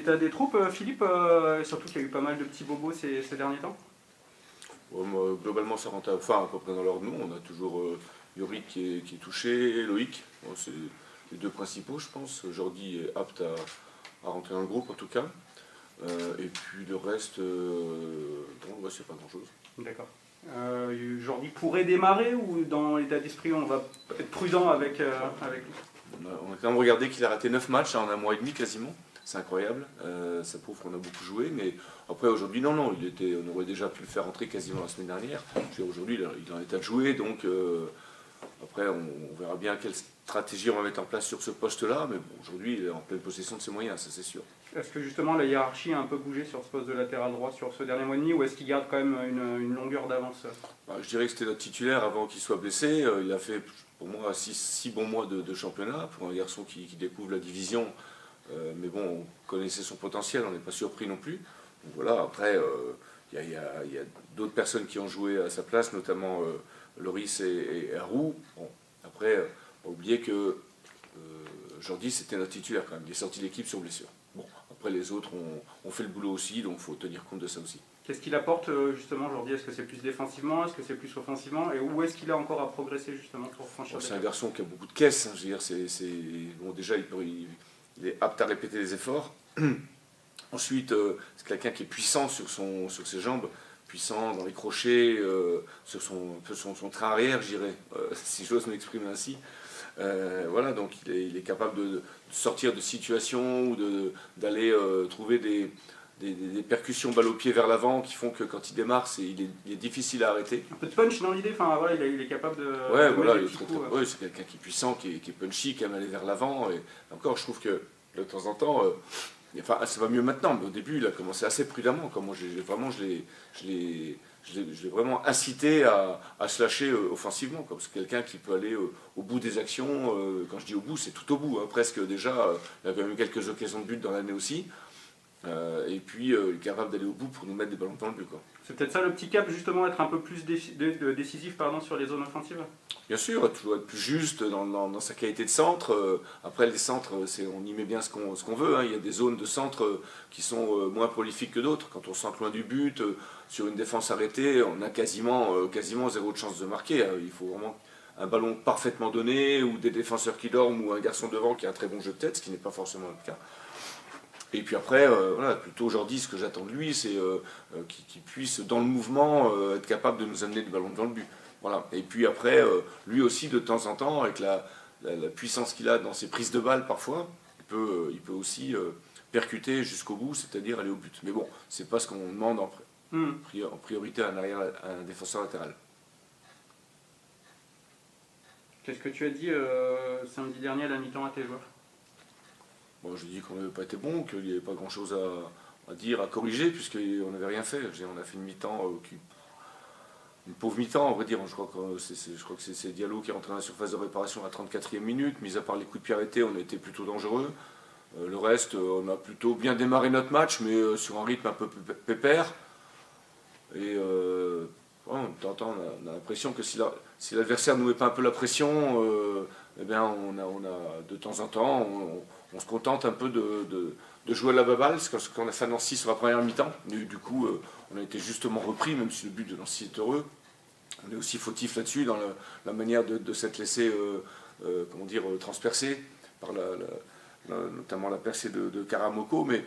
l'état des troupes, Philippe, surtout qu'il y a eu pas mal de petits bobos ces derniers temps? Globalement, ça rentre à peu près dans l'ordre. Nous, on a toujours Yorick qui est touché, Loïc, bon, c'est les deux principaux, je pense. Jordi est apte à rentrer dans le groupe, en tout cas. Et puis le reste, bon, c'est pas grand-chose. D'accord. Jordi pourrait démarrer ou dans l'état d'esprit, on va être prudent avec lui? On a quand même regardé qu'il a raté 9 matchs en un mois et demi quasiment. C'est incroyable, ça prouve qu'on a beaucoup joué, mais après aujourd'hui non, on aurait déjà pu le faire rentrer quasiment la semaine dernière. Aujourd'hui il est en état de jouer, donc après on verra bien quelle stratégie on va mettre en place sur ce poste-là, mais bon, aujourd'hui il est en pleine possession de ses moyens, ça c'est sûr. Est-ce que justement la hiérarchie a un peu bougé sur ce poste de latéral droit sur ce dernier mois et demi, ou est-ce qu'il garde quand même une longueur d'avance? Je dirais que c'était notre titulaire avant qu'il soit blessé, il a fait pour moi 6 bons mois de championnat, pour un garçon qui découvre la division. Mais bon, on connaissait son potentiel, on n'est pas surpris non plus. Donc voilà, après, il y a d'autres personnes qui ont joué à sa place, notamment Loris et Arou. Bon, après, pas oublier que Jordi, c'était notre titulaire quand même. Il est sorti de l'équipe sur blessure. Bon, après, les autres ont fait le boulot aussi, donc il faut tenir compte de ça aussi. Qu'est-ce qu'il apporte justement Jordi? Est-ce que c'est plus défensivement? Est-ce que c'est plus offensivement? Et où est-ce qu'il a encore à progresser justement pour franchir? C'est un garçon qui a beaucoup de caisses. Hein, je veux dire, bon, déjà, il est apte à répéter les efforts. Ensuite, c'est quelqu'un qui est puissant sur ses jambes, puissant dans les crochets, sur son train arrière, je dirais, si j'ose m'exprimer ainsi. Voilà, donc il est capable de sortir de situations ou d'aller trouver des percussions balle au pied vers l'avant qui font que quand il démarre, il est difficile à arrêter. Un peu de punch dans l'idée, enfin voilà, il est capable de. Ouais, voilà, c'est quelqu'un qui est puissant, qui est punchy, qui aime aller vers l'avant. Et encore, je trouve que de temps en temps, enfin, ça va mieux maintenant, mais au début, il a commencé assez prudemment. Comme moi, je l'ai vraiment incité à se lâcher offensivement. C'est quelqu'un qui peut aller au bout des actions. Quand je dis au bout, c'est tout au bout. Hein, presque déjà, il a quand même eu quelques occasions de but dans l'année aussi. Et puis il est capable d'aller au bout pour nous mettre des ballons dans le but. C'est peut-être ça le petit cap, justement, être un peu plus décisif sur les zones offensives? Bien sûr, toujours être plus juste dans sa qualité de centre. Après, les centres, on y met bien ce qu'on veut. Hein. Il y a des zones de centre qui sont moins prolifiques que d'autres. Quand on centre loin du but, sur une défense arrêtée, on a quasiment zéro de chance de marquer. Il faut vraiment un ballon parfaitement donné, ou des défenseurs qui dorment, ou un garçon devant qui a un très bon jeu de tête, ce qui n'est pas forcément le cas. Et puis après, voilà, plutôt aujourd'hui, ce que j'attends de lui, c'est qu'il puisse, dans le mouvement, être capable de nous amener des ballons devant le but. Voilà. Et puis après, lui aussi, de temps en temps, avec la puissance qu'il a dans ses prises de balles parfois, il peut aussi percuter jusqu'au bout, c'est-à-dire aller au but. Mais bon, c'est pas ce qu'on demande en priorité à un défenseur latéral. Qu'est-ce que tu as dit samedi dernier à la mi-temps à tes joueurs? Bon, je dis qu'on n'avait pas été bon, qu'il n'y avait pas grand-chose à dire, à corriger, puisqu'on n'avait rien fait. On a fait une mi-temps, une pauvre mi-temps, on va dire. Je crois que c'est Diallo qui est rentré dans la surface de réparation à la 34e minute. Mis à part les coups de pied arrêtés, on a été plutôt dangereux. Le reste, on a plutôt bien démarré notre match, mais sur un rythme un peu pépère. Et en temps, on a l'impression que si l'adversaire ne nous met pas un peu la pression, eh bien, on a de temps en temps, on se contente un peu de jouer à la baballe, parce qu'on a fait Nancy sur la première mi-temps. Du coup, on a été justement repris, même si le but de Nancy est heureux. On est aussi fautif là-dessus, dans la manière de s'être laissé transpercer par notamment la percée de Karamoko. Mais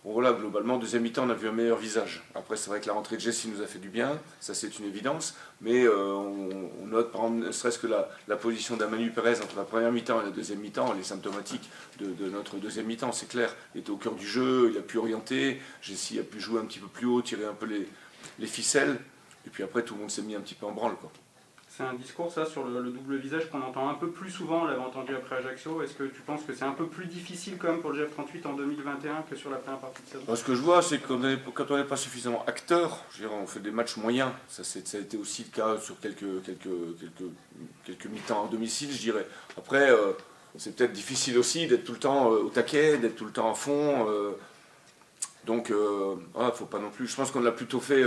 bon, voilà, globalement, deuxième mi-temps, on a vu un meilleur visage. Après, c'est vrai que la rentrée de Jesse nous a fait du bien, ça c'est une évidence. Mais on note, par exemple, ne serait-ce que la position d'Amanu Pérez entre la première mi-temps et la deuxième mi-temps, elle est symptomatique de notre deuxième mi-temps, c'est clair. Il était au cœur du jeu, il a pu orienter, Jesse a pu jouer un petit peu plus haut, tirer un peu les ficelles. Et puis après, tout le monde s'est mis un petit peu en branle, quoi. C'est un discours, ça, sur le double visage qu'on entend un peu plus souvent, on l'avait entendu après Ajaccio. Est-ce que tu penses que c'est un peu plus difficile quand même pour le GF38 en 2021 que sur la première partie de saison? Ce que je vois, c'est que quand on n'est pas suffisamment acteur, je veux dire, on fait des matchs moyens. Ça a été aussi le cas sur quelques mi-temps à domicile, je dirais. Après, c'est peut-être difficile aussi d'être tout le temps au taquet, d'être tout le temps à fond. Donc, voilà, faut pas non plus. Je pense qu'on a plutôt fait,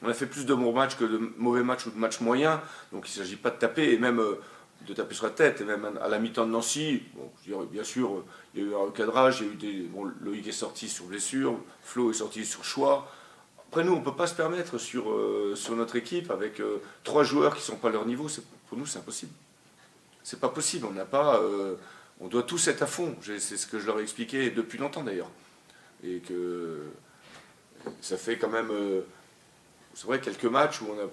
on a fait plus de bons matchs que de mauvais matchs ou de matchs moyens. Donc, il ne s'agit pas de taper. Et même de taper sur la tête. Et même à la mi-temps de Nancy, bon, je dirais, bien sûr, il y a eu un recadrage, il y a eu Loïc est sorti sur blessure, Flo est sorti sur choix. Après nous, on ne peut pas se permettre sur notre équipe avec 3 joueurs qui ne sont pas à leur niveau. Pour nous, c'est impossible. C'est pas possible. On doit tous être à fond. C'est ce que je leur ai expliqué depuis longtemps d'ailleurs. Et que ça fait quand même, c'est vrai, quelques matchs où on a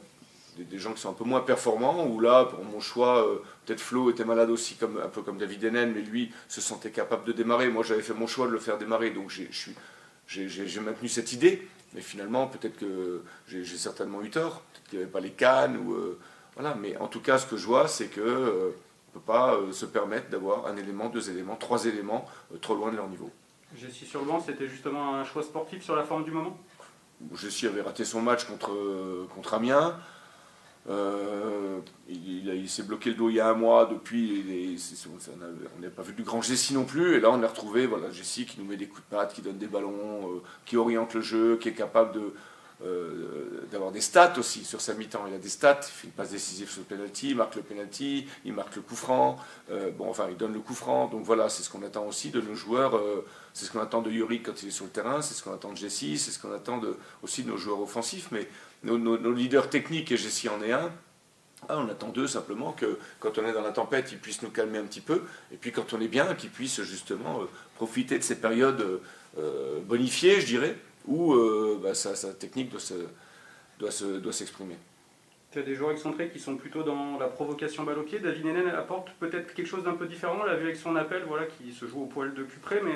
des gens qui sont un peu moins performants, où là, pour mon choix, peut-être Flo était malade aussi, un peu comme David Hennen, mais lui se sentait capable de démarrer. Moi, j'avais fait mon choix de le faire démarrer, donc j'ai maintenu cette idée. Mais finalement, peut-être que j'ai certainement eu tort. Peut-être qu'il n'y avait pas les cannes. Voilà. Mais en tout cas, ce que je vois, c'est qu'on ne peut pas se permettre d'avoir un élément, 2 éléments, 3 éléments trop loin de leur niveau. Jessie sur le banc, c'était justement un choix sportif sur la forme du moment? Jessie avait raté son match contre Amiens. Il s'est bloqué le dos il y a un mois. Depuis, on n'a pas vu du grand Jessie non plus. Et là, on a retrouvé Jessie qui nous met des coups de patte, qui donne des ballons, qui oriente le jeu, qui est capable d'avoir des stats aussi sur sa mi-temps. Il a des stats, il fait une passe décisive sur le penalty, il marque le penalty, il marque le coup franc, il donne le coup franc. Donc voilà, c'est ce qu'on attend aussi de nos joueurs, c'est ce qu'on attend de Yorick quand il est sur le terrain, c'est ce qu'on attend de Jessie, c'est ce qu'on attend aussi de nos joueurs offensifs. Mais nos leaders techniques, et Jessie en est un, on attend d'eux simplement que quand on est dans la tempête, ils puissent nous calmer un petit peu, et puis quand on est bien, qu'ils puissent justement profiter de ces périodes bonifiées, je dirais, où sa technique doit s'exprimer. Tu as des joueurs excentrés qui sont plutôt dans la provocation balle au pied. David Hennen apporte peut-être quelque chose d'un peu différent. On l'a vu avec son appel, qui se joue au poil de Cupré, mais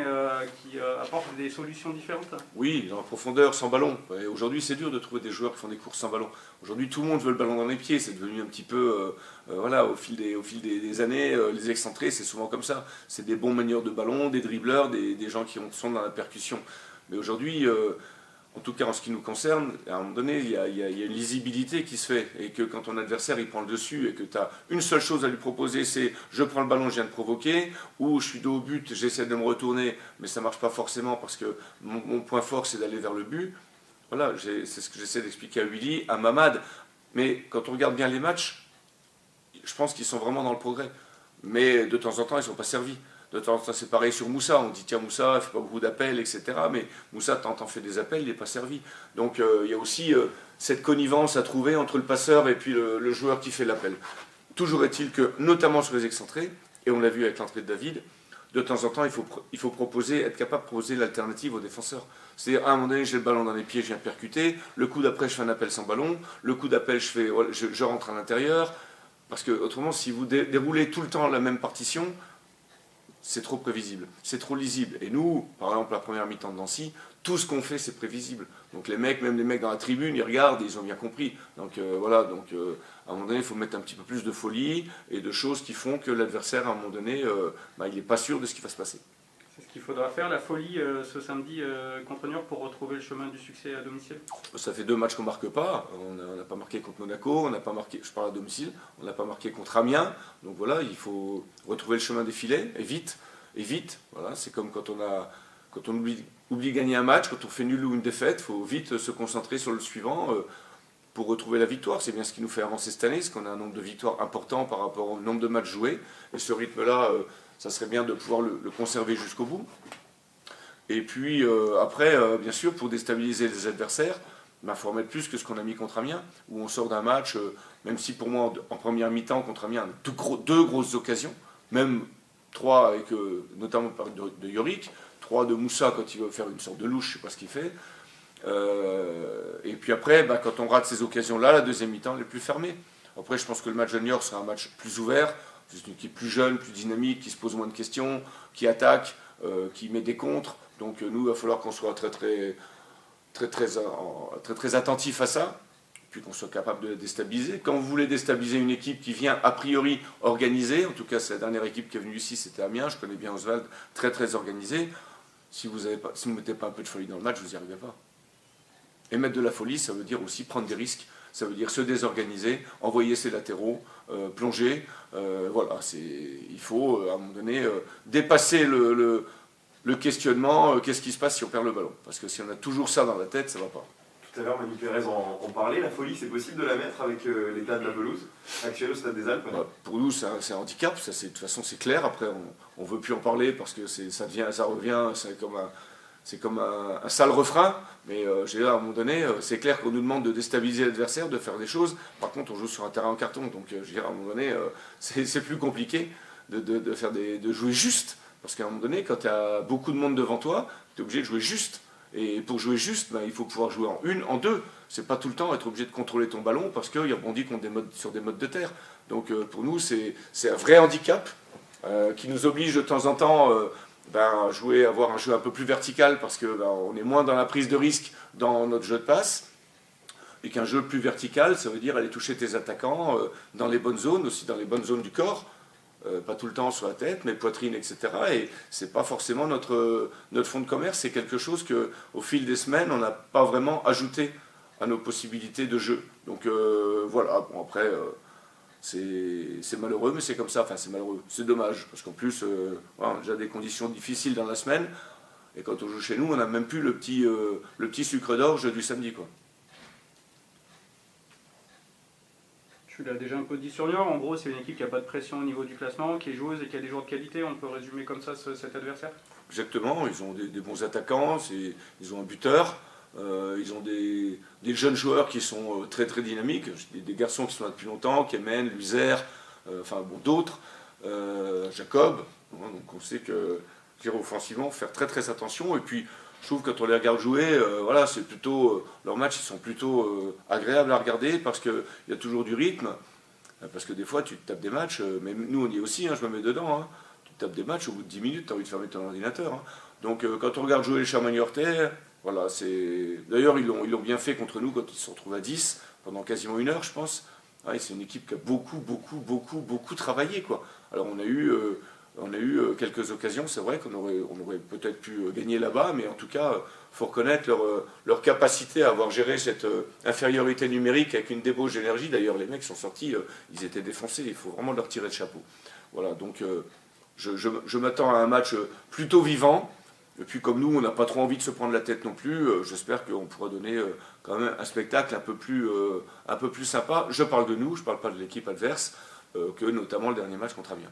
qui apporte des solutions différentes. Oui, dans la profondeur, sans ballon. Aujourd'hui, c'est dur de trouver des joueurs qui font des courses sans ballon. Aujourd'hui, tout le monde veut le ballon dans les pieds. C'est devenu un petit peu, au fil des années, les excentrés, c'est souvent comme ça. C'est des bons manieurs de ballon, des dribbleurs, des gens qui sont dans la percussion. Mais aujourd'hui, en tout cas en ce qui nous concerne, à un moment donné, il y a une lisibilité qui se fait. Et que quand ton adversaire il prend le dessus et que tu as une seule chose à lui proposer, c'est je prends le ballon, je viens de provoquer, ou je suis dos au but, j'essaie de me retourner, mais ça ne marche pas forcément parce que mon point fort c'est d'aller vers le but. Voilà, c'est ce que j'essaie d'expliquer à Willy, à Mamad. Mais quand on regarde bien les matchs, je pense qu'ils sont vraiment dans le progrès. Mais de temps en temps, ils ne sont pas servis. De temps en temps, c'est pareil sur Moussa. On dit tiens, Moussa, il ne fait pas beaucoup d'appels, etc. Mais Moussa, t'en fait des appels, il n'est pas servi. Donc il y a aussi cette connivence à trouver entre le passeur et puis le joueur qui fait l'appel. Toujours est-il que, notamment sur les excentrés, et on l'a vu avec l'entrée de David, de temps en temps, il faut proposer, être capable de proposer l'alternative aux défenseurs. C'est-à-dire, à un moment donné, j'ai le ballon dans les pieds, je viens percuter. Le coup d'après, je fais un appel sans ballon. Le coup d'appel, je rentre à l'intérieur. Parce que, autrement, si vous déroulez tout le temps la même partition, c'est trop prévisible, c'est trop lisible. Et nous, par exemple, la première mi-temps de Nancy, tout ce qu'on fait, c'est prévisible. Donc même les mecs dans la tribune, ils regardent, ils ont bien compris. Donc à un moment donné, il faut mettre un petit peu plus de folie et de choses qui font que l'adversaire, à un moment donné, il n'est pas sûr de ce qui va se passer. C'est ce qu'il faudra faire, la folie, ce samedi contre Niort pour retrouver le chemin du succès à domicile. Ça fait 2 matchs qu'on ne marque pas. On n'a pas marqué contre Monaco, on n'a pas marqué, je parle à domicile, on n'a pas marqué contre Amiens. Donc voilà, il faut retrouver le chemin des filets, et vite. Voilà, c'est comme quand on oublie de gagner un match, quand on fait nul ou une défaite, il faut vite se concentrer sur le suivant pour retrouver la victoire. C'est bien ce qui nous fait avancer cette année, parce qu'on a un nombre de victoires important par rapport au nombre de matchs joués. Et ce rythme-là, ça serait bien de pouvoir le conserver jusqu'au bout. Et puis après, bien sûr, pour déstabiliser les adversaires, il faut remettre plus que ce qu'on a mis contre Amiens, où on sort d'un match, même si pour moi, en première mi-temps contre Amiens, deux grosses occasions, même 3 avec notamment de Yorick, 3 de Moussa quand il va faire une sorte de louche, je ne sais pas ce qu'il fait. Et puis après, quand on rate ces occasions-là, la deuxième mi-temps elle est plus fermée. Après, je pense que le match junior sera un match plus ouvert. C'est une équipe plus jeune, plus dynamique, qui se pose moins de questions, qui attaque, qui met des contres. Donc nous, il va falloir qu'on soit très attentif à ça, puis qu'on soit capable de la déstabiliser. Quand vous voulez déstabiliser une équipe qui vient a priori organisée, en tout cas c'est la dernière équipe qui est venue ici, c'était Amiens, je connais bien Oswald, très organisée. Si vous ne mettez pas un peu de folie dans le match, vous n'y arrivez pas. Et mettre de la folie, ça veut dire aussi prendre des risques. Ça veut dire se désorganiser, envoyer ses latéraux, plonger. Il faut à un moment donné dépasser le questionnement, qu'est-ce qui se passe si on perd le ballon. Parce que si on a toujours ça dans la tête, ça ne va pas. Tout à l'heure, Manu Pérez en parlait. La folie, c'est possible de la mettre avec l'état de la pelouse actuelle au Stade des Alpes? Pour nous, c'est un handicap. Ça, de toute façon, c'est clair. Après, on ne veut plus en parler parce que ça revient, c'est comme un sale refrain. Mais je veux dire, à un moment donné, c'est clair qu'on nous demande de déstabiliser l'adversaire, de faire des choses. Par contre, on joue sur un terrain en carton. Donc, je veux dire, à un moment donné, c'est plus compliqué de jouer juste. Parce qu'à un moment donné, quand tu as beaucoup de monde devant toi, tu es obligé de jouer juste. Et pour jouer juste, il faut pouvoir jouer en une, en deux. C'est pas tout le temps être obligé de contrôler ton ballon parce qu'il rebondit sur des modes de terre. Donc pour nous, c'est un vrai handicap qui nous oblige de temps en temps à avoir un jeu un peu plus vertical parce qu'on est moins dans la prise de risque dans notre jeu de passe. Et qu'un jeu plus vertical, ça veut dire aller toucher tes attaquants dans les bonnes zones, aussi dans les bonnes zones du corps. Pas tout le temps sur la tête, mais poitrine, etc. Et c'est pas forcément notre fonds de commerce, c'est quelque chose qu'au fil des semaines, on n'a pas vraiment ajouté à nos possibilités de jeu. Donc voilà, bon après, c'est malheureux, mais c'est comme ça, enfin c'est malheureux, c'est dommage, parce qu'en plus, on a déjà des conditions difficiles dans la semaine, et quand on joue chez nous, on n'a même plus le petit sucre d'orge du samedi, quoi. Tu l'as déjà un peu dit sur Niort, en gros c'est une équipe qui n'a pas de pression au niveau du classement, qui est joueuse et qui a des joueurs de qualité, on peut résumer comme ça cet adversaire? Exactement, ils ont des bons attaquants, ils ont un buteur, ils ont des jeunes joueurs qui sont très très dynamiques, des garçons qui sont là depuis longtemps, Kemen, Luzer, d'autres, Jacob, donc on sait que offensivement, faut faire très très attention, et puis je trouve que quand on les regarde jouer, c'est plutôt leurs matchs ils sont plutôt agréables à regarder parce qu'il y a toujours du rythme. Parce que des fois tu te tapes des matchs, mais nous on y est aussi, je me mets dedans. Tu te tapes des matchs, au bout de 10 minutes, tu as envie de fermer ton ordinateur. Donc quand on regarde jouer les Chamois-Niortais, voilà, c'est. D'ailleurs ils l'ont bien fait contre nous quand ils se retrouvent à 10 pendant quasiment une heure, je pense. C'est une équipe qui a beaucoup travaillé, quoi. Alors on a eu quelques occasions, c'est vrai qu'on aurait peut-être pu gagner là-bas, mais en tout cas, il faut reconnaître leur capacité à avoir géré cette infériorité numérique avec une débauche d'énergie. D'ailleurs, les mecs sont sortis, ils étaient défoncés, il faut vraiment leur tirer le chapeau. Voilà, donc je m'attends à un match plutôt vivant, et puis comme nous, on n'a pas trop envie de se prendre la tête non plus, j'espère qu'on pourra donner quand même un spectacle un peu plus sympa. Je parle de nous, je ne parle pas de l'équipe adverse, que notamment le dernier match contre Amiens.